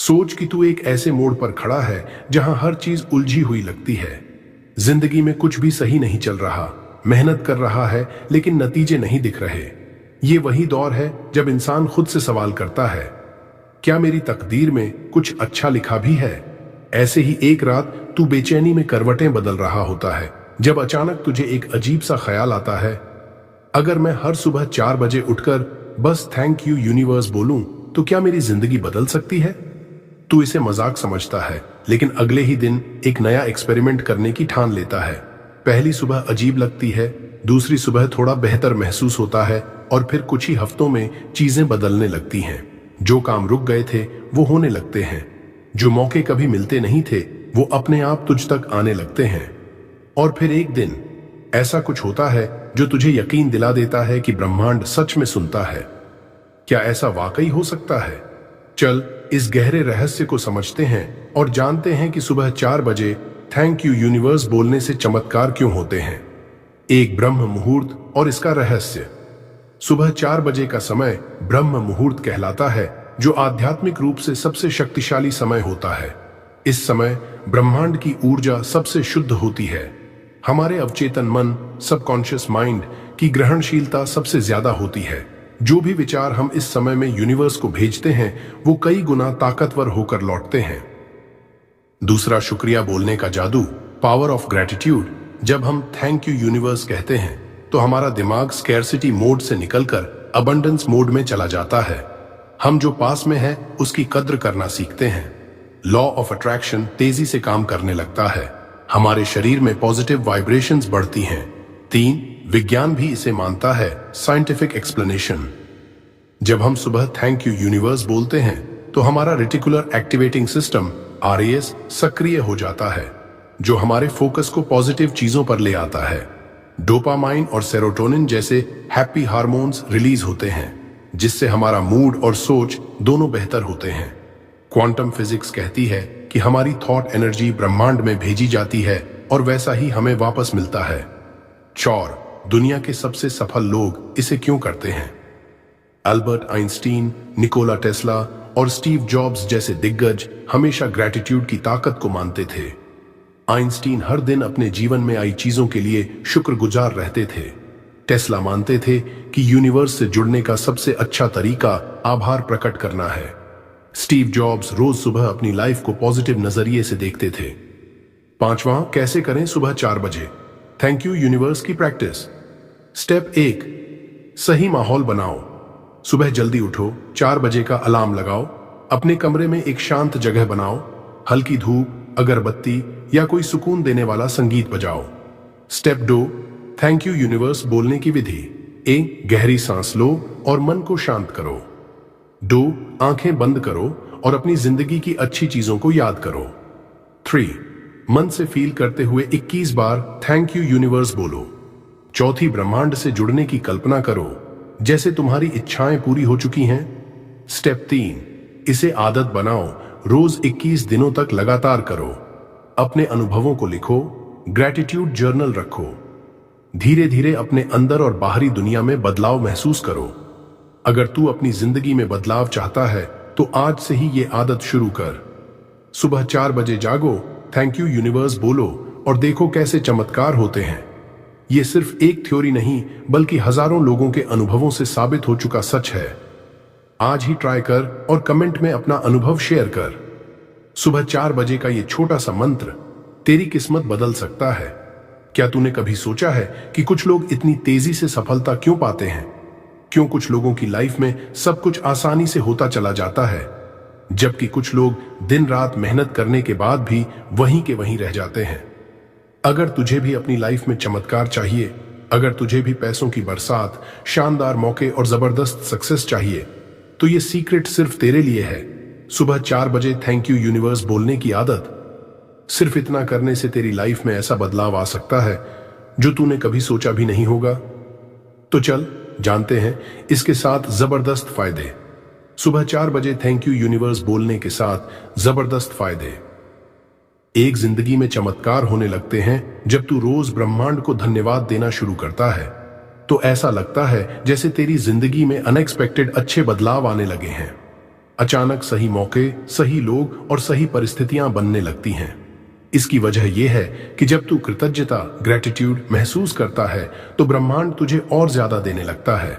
सोच कि तू एक ऐसे मोड़ पर खड़ा है जहां हर चीज उलझी हुई लगती है। जिंदगी में कुछ भी सही नहीं चल रहा, मेहनत कर रहा है लेकिन नतीजे नहीं दिख रहे। ये वही दौर है जब इंसान खुद से सवाल करता है, क्या मेरी तकदीर में कुछ अच्छा लिखा भी है? ऐसे ही एक रात तू बेचैनी में करवटें बदल रहा होता है, जब अचानक तुझे एक अजीब सा ख्याल आता है, अगर मैं हर सुबह 4 बजे उठकर बस थैंक यू यूनिवर्स बोलूं तो क्या मेरी जिंदगी बदल सकती है? तू इसे मजाक समझता है, लेकिन अगले ही दिन एक नया एक्सपेरिमेंट करने की ठान लेता है। पहली सुबह अजीब लगती है, दूसरी सुबह थोड़ा बेहतर महसूस होता है और फिर कुछ ही हफ्तों में चीजें बदलने लगती हैं। जो काम रुक गए थे वो होने लगते हैं, जो मौके कभी मिलते नहीं थे वो अपने आप तुझ तक आने लगते हैं। और फिर एक दिन ऐसा कुछ होता है जो तुझे यकीन दिला देता है कि ब्रह्मांड सच में सुनता है। क्या ऐसा वाकई हो सकता है? चल इस गहरे रहस्य को समझते हैं और जानते हैं कि सुबह 4 बजे थैंक यू यूनिवर्स बोलने से चमत्कार क्यों होते हैं। एक ब्रह्म मुहूर्त और इसका रहस्य। सुबह 4 बजे का समय ब्रह्म मुहूर्त कहलाता है, जो आध्यात्मिक रूप से सबसे शक्तिशाली समय होता है। इस समय ब्रह्मांड की ऊर्जा सबसे शुद्ध होती है। हमारे अवचेतन मन, सबकॉन्शियस माइंड की ग्रहणशीलता सबसे ज्यादा होती है। जो भी विचार हम इस समय में यूनिवर्स को भेजते हैं वो कई गुना ताकतवर होकर लौटते हैं। दूसरा, शुक्रिया बोलने का जादू, पावर ऑफ ग्रेटिट्यूड। जब हम थैंक यू यूनिवर्स कहते हैं तो हमारा दिमाग स्कैर्सिटी मोड से निकलकर अबंडेंस मोड में चला जाता है। हम जो पास में है उसकी कद्र करना सीखते हैं। लॉ ऑफ अट्रैक्शन तेजी से काम करने लगता है। हमारे शरीर में पॉजिटिव वाइब्रेशंस बढ़ती हैं। 3, विज्ञान भी इसे मानता है, साइंटिफिक एक्सप्लेनेशन। जब हम सुबह थैंक यू यूनिवर्स बोलते हैं तो हमारा रेटिकुलर एक्टिवेटिंग सिस्टम RAS सक्रिय हो जाता है, जो हमारे फोकस को पॉजिटिव चीजों पर ले आता है। डोपामाइन और सेरोटोनिन जैसे हैप्पी हार्मोन्स रिलीज होते हैं, जिससे हमारा मूड और सोच दोनों बेहतर होते हैं। क्वांटम फिजिक्स कहती है कि हमारी थॉट एनर्जी ब्रह्मांड में भेजी जाती है और वैसा ही हमें वापस मिलता है। 4, दुनिया के सबसे सफल लोग इसे क्यों करते हैं? अल्बर्ट आइंस्टीन, निकोला टेस्ला और स्टीव जॉब्स जैसे दिग्गज हमेशा ग्रैटिट्यूड की ताकत को मानते थे। आइंस्टीन हर दिन अपने जीवन में आई चीजों के लिए शुक्रगुजार रहते थे। टेस्ला मानते थे कि यूनिवर्स से जुड़ने का सबसे अच्छा तरीका आभार प्रकट करना है। स्टीव जॉब्स रोज सुबह अपनी लाइफ को पॉजिटिव नजरिए से देखते थे। 5वां, कैसे करें सुबह 4 बजे थैंक यू यूनिवर्स की प्रैक्टिस। स्टेप 1, सही माहौल बनाओ। सुबह जल्दी उठो, 4 बजे का अलार्म लगाओ। अपने कमरे में एक शांत जगह बनाओ। हल्की धूप, अगरबत्ती या कोई सुकून देने वाला संगीत बजाओ। स्टेप 2, थैंक यू यूनिवर्स बोलने की विधि। 1, गहरी सांस लो और मन को शांत करो। 2, आंखें बंद करो और अपनी जिंदगी की अच्छी चीजों को याद करो। 3, मन से फील करते हुए 21 बार थैंक यू यूनिवर्स बोलो। 4, ब्रह्मांड से जुड़ने की कल्पना करो, जैसे तुम्हारी इच्छाएं पूरी हो चुकी हैं। स्टेप 3, इसे आदत बनाओ, रोज 21 दिनों तक लगातार करो। अपने अनुभवों को लिखो, ग्रैटिट्यूड जर्नल रखो। धीरे धीरे अपने अंदर और बाहरी दुनिया में बदलाव महसूस करो। अगर तू अपनी जिंदगी में बदलाव चाहता है तो आज से ही ये आदत शुरू कर। सुबह 4 बजे जागो, थैंक यू यूनिवर्स बोलो और देखो कैसे चमत्कार होते हैं। ये सिर्फ एक थ्योरी नहीं बल्कि हजारों लोगों के अनुभवों से साबित हो चुका सच है। आज ही ट्राई कर और कमेंट में अपना अनुभव शेयर कर। सुबह 4 बजे का ये छोटा सा मंत्र तेरी किस्मत बदल सकता है। क्या तूने कभी सोचा है कि कुछ लोग इतनी तेजी से सफलता क्यों पाते हैं? क्यों कुछ लोगों की लाइफ में सब कुछ आसानी से होता चला जाता है, जबकि कुछ लोग दिन रात मेहनत करने के बाद भी वहीं के वहीं रह जाते हैं? अगर तुझे भी अपनी लाइफ में चमत्कार चाहिए, अगर तुझे भी पैसों की बरसात, शानदार मौके और जबरदस्त सक्सेस चाहिए, तो ये सीक्रेट सिर्फ तेरे लिए है। सुबह 4 बजे थैंक यू यूनिवर्स बोलने की आदत। सिर्फ इतना करने से तेरी लाइफ में ऐसा बदलाव आ सकता है जो तूने कभी सोचा भी नहीं होगा। तो चल जानते हैं इसके 7 जबरदस्त फायदे। सुबह 4 बजे थैंक यू यूनिवर्स बोलने के 7 जबरदस्त फायदे। 1, जिंदगी में चमत्कार होने लगते हैं जब तू रोज ब्रह्मांड को धन्यवाद देना शुरू करता है, तो ऐसा लगता है जैसे तेरी जिंदगी में अनएक्सपेक्टेड अच्छे बदलाव आने लगे हैं। अचानक सही मौके, सही लोग और सही परिस्थितियां बनने लगती हैं। इसकी वजह यह है कि जब तू कृतज्ञता, ग्रेटिट्यूड महसूस करता है तो ब्रह्मांड तुझे और ज्यादा देने लगता है।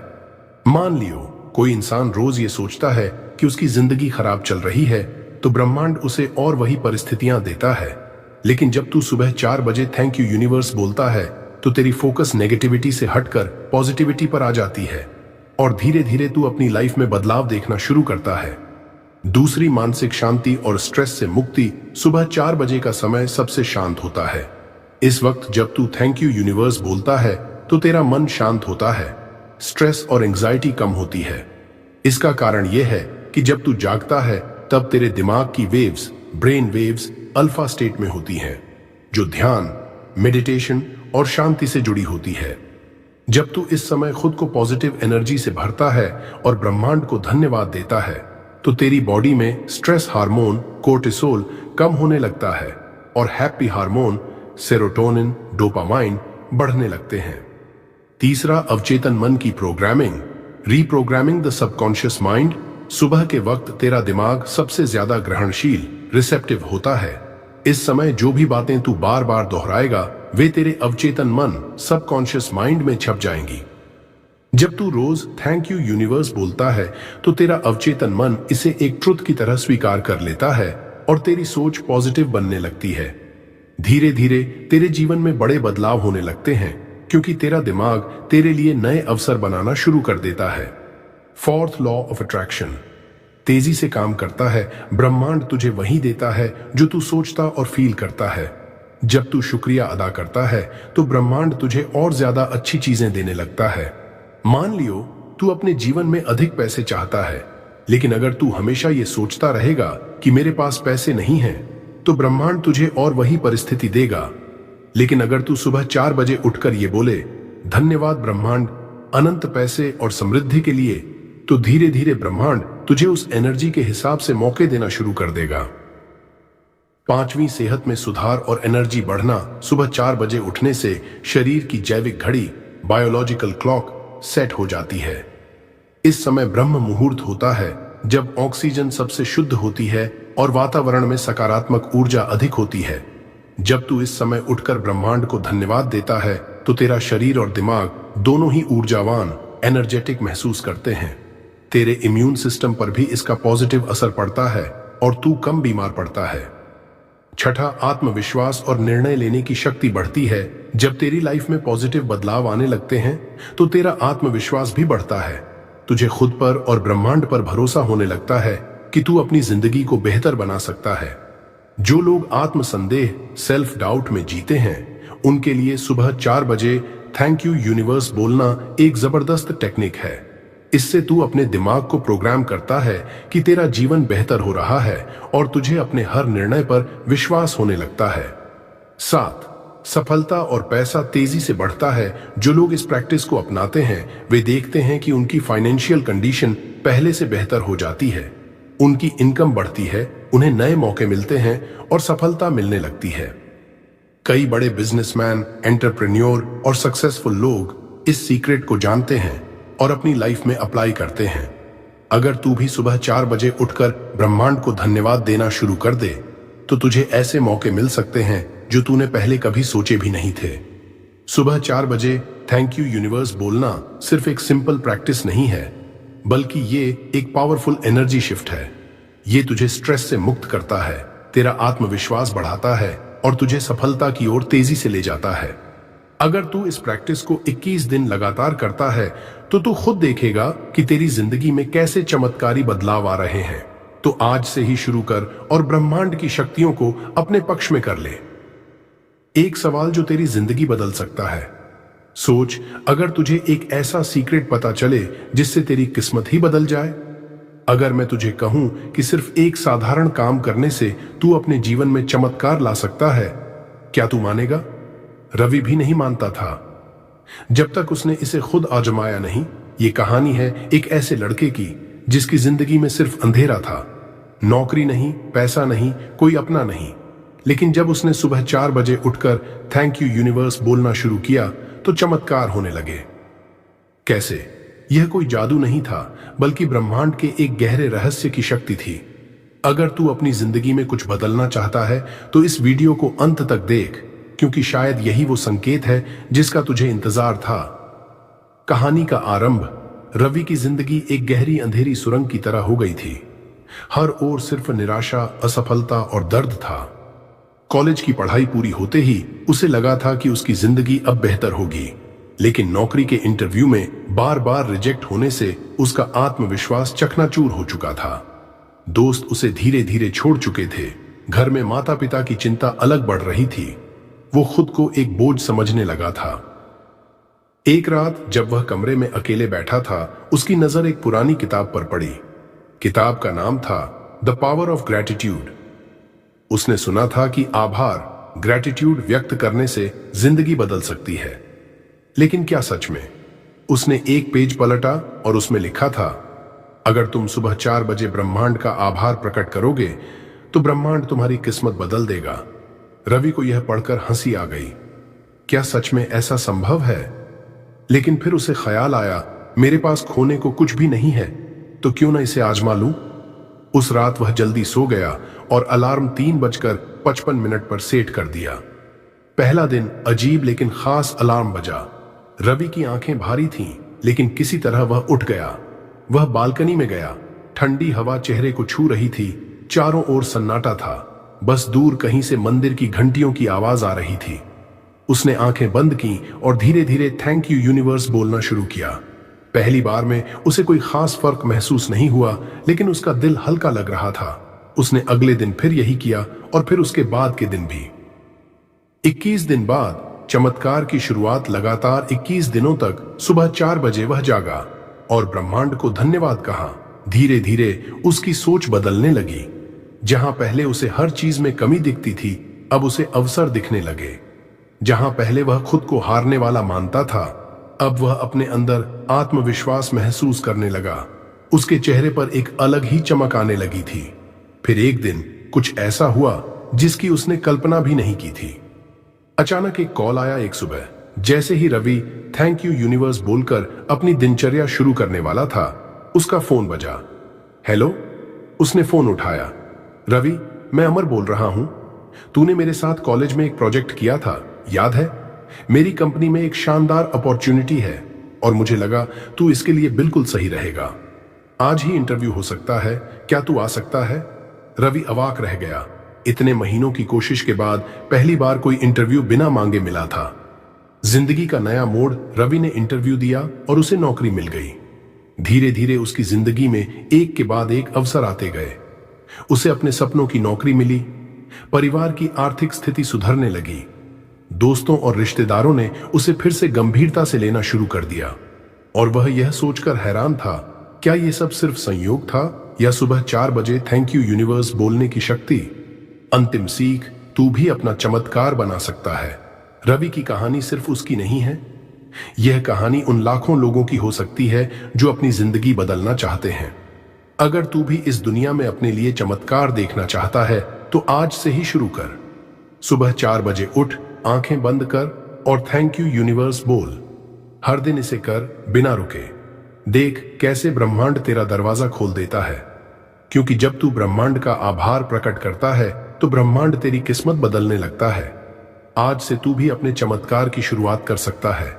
मान लियो कोई इंसान रोज ये सोचता है कि उसकी जिंदगी खराब चल रही है, तो ब्रह्मांड उसे और वही परिस्थितियां देता है। लेकिन जब तू सुबह 4 बजे थैंक यू यूनिवर्स बोलता है तो तेरी फोकस नेगेटिविटी से हटकर पॉजिटिविटी पर आ जाती है और धीरे धीरे तू अपनी लाइफ में बदलाव देखना शुरू करता है। दूसरी, मानसिक शांति और स्ट्रेस से मुक्ति। सुबह 4 बजे का समय सबसे शांत होता है। इस वक्त जब तू थैंक यू यूनिवर्स बोलता है तो तेरा मन शांत होता है, स्ट्रेस और एंजाइटी कम होती है। इसका कारण यह है कि जब तू जागता है तब तेरे दिमाग की waves, brain waves alpha state में होती हैं, जो ध्यान, मेडिटेशन और शांति से जुड़ी होती है। जब तू इस समय खुद को पॉजिटिव एनर्जी से भरता है और ब्रह्मांड को धन्यवाद देता है तो तेरी बॉडी में स्ट्रेस हार्मोन कोर्टिसोल कम होने लगता है और हैप्पी हार्मोन सेरोटोनिन, डोपामाइन बढ़ने लगते हैं। तीसरा, अवचेतन मन की programming, reprogramming the subconscious mind. सुबह के वक्त तेरा दिमाग सबसे ज्यादा ग्रहणशील, रिसेप्टिव होता है। इस समय जो भी बातें तू बार बार दोहराएगा वे तेरे अवचेतन मन, सबकॉन्शियस माइंड में छप जाएंगी। जब तू रोज थैंक यू यूनिवर्स बोलता है तो तेरा अवचेतन मन इसे एक ट्रुथ की तरह स्वीकार कर लेता है और तेरी सोच पॉजिटिव बनने लगती है। धीरे धीरे तेरे जीवन में बड़े बदलाव होने लगते हैं क्योंकि तेरा दिमाग तेरे लिए नए अवसर बनाना शुरू कर देता है। फोर्थ, लॉ ऑफ अट्रैक्शन तेजी से काम करता है। ब्रह्मांड तुझे वही देता है जो तू सोचता और फील करता है। जब तू शुक्रिया अदा करता है तो ब्रह्मांड तुझे और ज्यादा अच्छी चीजें देने लगता है। मान लियो तू अपने जीवन में अधिक पैसे चाहता है, लेकिन अगर तू हमेशा ये सोचता रहेगा कि मेरे पास पैसे नहीं हैं, तो ब्रह्मांड तुझे और वही परिस्थिति देगा। लेकिन अगर तू सुबह 4 बजे उठकर ये बोले, धन्यवाद ब्रह्मांड अनंत पैसे और समृद्धि के लिए, तो धीरे धीरे ब्रह्मांड तुझे उस एनर्जी के हिसाब से मौके देना शुरू कर देगा। पांचवी, सेहत में सुधार और एनर्जी बढ़ना। सुबह 4 बजे उठने से शरीर की जैविक घड़ी, बायोलॉजिकल क्लॉक सेट हो जाती है। इस समय ब्रह्म मुहूर्त होता है जब ऑक्सीजन सबसे शुद्ध होती है और वातावरण में सकारात्मक ऊर्जा अधिक होती है। जब तू इस समय उठकर ब्रह्मांड को धन्यवाद देता है तो तेरा शरीर और दिमाग दोनों ही ऊर्जावान, एनर्जेटिक महसूस करते हैं। तेरे इम्यून सिस्टम पर भी इसका पॉजिटिव असर पड़ता है और तू कम बीमार पड़ता है। छठा, आत्मविश्वास और निर्णय लेने की शक्ति बढ़ती है। जब तेरी लाइफ में पॉजिटिव बदलाव आने लगते हैं तो तेरा आत्मविश्वास भी बढ़ता है। तुझे खुद पर और ब्रह्मांड पर भरोसा होने लगता है कि तू अपनी जिंदगी को बेहतर बना सकता है। जो लोग आत्मसंदेह, सेल्फ डाउट में जीते हैं, उनके लिए सुबह 4 बजे थैंक यू यूनिवर्स बोलना एक जबरदस्त टेक्निक है। इससे तू अपने दिमाग को प्रोग्राम करता है कि तेरा जीवन बेहतर हो रहा है और तुझे अपने हर निर्णय पर विश्वास होने लगता है। 7, सफलता और पैसा तेजी से बढ़ता है। जो लोग इस प्रैक्टिस को अपनाते हैं वे देखते हैं कि उनकी फाइनेंशियल कंडीशन पहले से बेहतर हो जाती है, उनकी इनकम बढ़ती है, उन्हें नए मौके मिलते हैं और सफलता मिलने लगती है। कई बड़े बिजनेसमैन, एंटरप्रेन्योर और सक्सेसफुल लोग इस सीक्रेट को जानते हैं और अपनी लाइफ में अप्लाई करते हैं। अगर तू भी सुबह 4 बजे उठकर ब्रह्मांड को धन्यवाद देना शुरू कर दे तो तुझे ऐसे मौके मिल सकते हैं जो तूने पहले कभी सोचे भी नहीं थे। सुबह 4 बजे थैंक यू यूनिवर्स बोलना सिर्फ एक सिंपल प्रैक्टिस नहीं है, बल्कि ये एक पावरफुल एनर्जी शिफ्ट है। ये तुझे स्ट्रेस से मुक्त करता है, तेरा आत्मविश्वास बढ़ाता है और तुझे सफलता की ओर तेजी से ले जाता है। अगर तू इस प्रैक्टिस को 21 दिन लगातार करता है तो तू खुद देखेगा कि तेरी जिंदगी में कैसे चमत्कारी बदलाव आ रहे हैं। तो आज से ही शुरू कर और ब्रह्मांड की शक्तियों को अपने पक्ष में कर ले। एक सवाल जो तेरी जिंदगी बदल सकता है। सोच, अगर तुझे एक ऐसा सीक्रेट पता चले जिससे तेरी किस्मत ही बदल जाए। अगर मैं तुझे कहूं कि सिर्फ एक साधारण काम करने से तू अपने जीवन में चमत्कार ला सकता है, क्या तू मानेगा? रवि भी नहीं मानता था जब तक उसने इसे खुद आजमाया नहीं। ये कहानी है एक ऐसे लड़के की जिसकी जिंदगी में सिर्फ अंधेरा था, नौकरी नहीं, पैसा नहीं, कोई अपना नहीं। लेकिन जब उसने सुबह 4 बजे उठकर थैंक यू यूनिवर्स बोलना शुरू किया तो चमत्कार होने लगे। कैसे? यह कोई जादू नहीं था, बल्कि ब्रह्मांड के एक गहरे रहस्य की शक्ति थी। अगर तू अपनी जिंदगी में कुछ बदलना चाहता है तो इस वीडियो को अंत तक देख, क्योंकि शायद यही वो संकेत है जिसका तुझे इंतजार था। कहानी का आरंभ। रवि की जिंदगी एक गहरी अंधेरी सुरंग की तरह हो गई थी। हर ओर सिर्फ निराशा, असफलता और दर्द था। कॉलेज की पढ़ाई पूरी होते ही उसे लगा था कि उसकी जिंदगी अब बेहतर होगी, लेकिन नौकरी के इंटरव्यू में बार बार रिजेक्ट होने से उसका आत्मविश्वास चकनाचूर हो चुका था। दोस्त उसे धीरे धीरे छोड़ चुके थे। घर में माता पिता की चिंता अलग बढ़ रही थी। वो खुद को एक बोझ समझने लगा था। एक रात जब वह कमरे में अकेले बैठा था, उसकी नजर एक पुरानी किताब पर पड़ी। किताब का नाम था द पावर ऑफ ग्रैटिट्यूड। उसने सुना था कि आभार, ग्रैटिट्यूड व्यक्त करने से जिंदगी बदल सकती है, लेकिन क्या सच में? उसने एक पेज पलटा और उसमें लिखा था, अगर तुम सुबह 4 बजे ब्रह्मांड का आभार प्रकट करोगे तो ब्रह्मांड तुम्हारी किस्मत बदल देगा। रवि को यह पढ़कर हंसी आ गई। क्या सच में ऐसा संभव है? लेकिन फिर उसे ख्याल आया, मेरे पास खोने को कुछ भी नहीं है, तो क्यों ना इसे आजमा लूं? उस रात वह जल्दी सो गया और अलार्म 3:55 पर सेट कर दिया। पहला दिन अजीब लेकिन खास अलार्म बजा। रवि की आंखें भारी थीं, लेकिन किसी तरह वह उठ गया। वह बालकनी में गया। ठंडी हवा चेहरे को छू रही थी। चारों ओर सन्नाटा था। बस दूर कहीं से मंदिर की घंटियों की आवाज आ रही थी। उसने आंखें बंद की और धीरे धीरे थैंक यू यूनिवर्स बोलना शुरू किया। पहली बार में उसे कोई खास फर्क महसूस नहीं हुआ, लेकिन उसका दिल हल्का लग रहा था। उसने अगले दिन फिर यही किया और फिर उसके बाद के दिन भी। 21 दिन बाद चमत्कार की शुरुआत। लगातार 21 दिनों तक सुबह 4 बजे वह जागा और ब्रह्मांड को धन्यवाद कहा। धीरे धीरे उसकी सोच बदलने लगी। जहां पहले उसे हर चीज में कमी दिखती थी, अब उसे अवसर दिखने लगे। जहां पहले वह खुद को हारने वाला मानता था, अब वह अपने अंदर आत्मविश्वास महसूस करने लगा। उसके चेहरे पर एक अलग ही चमक आने लगी थी। फिर एक दिन कुछ ऐसा हुआ जिसकी उसने कल्पना भी नहीं की थी। अचानक एक कॉल आया एक सुबह। जैसे ही रवि थैंक यू यूनिवर्स बोलकर अपनी दिनचर्या शुरू करने वाला था, उसका फोन बजा। हेलो, उसने फोन उठाया। रवि, मैं अमर बोल रहा हूं। तूने मेरे साथ कॉलेज में एक प्रोजेक्ट किया था, याद है? मेरी कंपनी में एक शानदार अपॉर्चुनिटी है और मुझे लगा तू इसके लिए बिल्कुल सही रहेगा। आज ही इंटरव्यू हो सकता है, क्या तू आ सकता है? रवि अवाक रह गया। इतने महीनों की कोशिश के बाद पहली बार कोई इंटरव्यू बिना मांगे मिला था। जिंदगी का नया मोड़। रवि ने इंटरव्यू दिया और उसे नौकरी मिल गई। धीरे धीरे उसकी जिंदगी में एक के बाद एक अवसर आते गए। उसे अपने सपनों की नौकरी मिली। परिवार की आर्थिक स्थिति सुधरने लगी। दोस्तों और रिश्तेदारों ने उसे फिर से गंभीरता से लेना शुरू कर दिया और वह यह सोचकर हैरान था, क्या यह सब सिर्फ संयोग था या सुबह 4 बजे थैंक यू यूनिवर्स बोलने की शक्ति? अंतिम सीख, तू भी अपना चमत्कार बना सकता है। रवि की कहानी सिर्फ उसकी नहीं है। यह कहानी उन लाखों लोगों की हो सकती है जो अपनी जिंदगी बदलना चाहते हैं। अगर तू भी इस दुनिया में अपने लिए चमत्कार देखना चाहता है तो आज से ही शुरू कर। सुबह 4 बजे उठ, आंखें बंद कर और थैंक यू यूनिवर्स बोल। हर दिन इसे कर बिना रुके। देख कैसे ब्रह्मांड तेरा दरवाजा खोल देता है, क्योंकि जब तू ब्रह्मांड का आभार प्रकट करता है तो ब्रह्मांड तेरी किस्मत बदलने लगता है। आज से तू भी अपने चमत्कार की शुरुआत कर सकता है।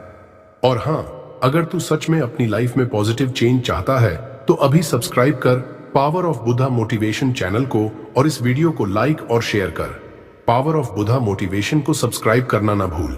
और हां, अगर तू सच में अपनी लाइफ में पॉजिटिव चेंज चाहता है तो अभी सब्सक्राइब कर power of Buddha motivation channel को और इस वीडियो को लाइक और शेयर कर। पावर ऑफ बुधा मोटिवेशन को सब्सक्राइब करना ना भूल।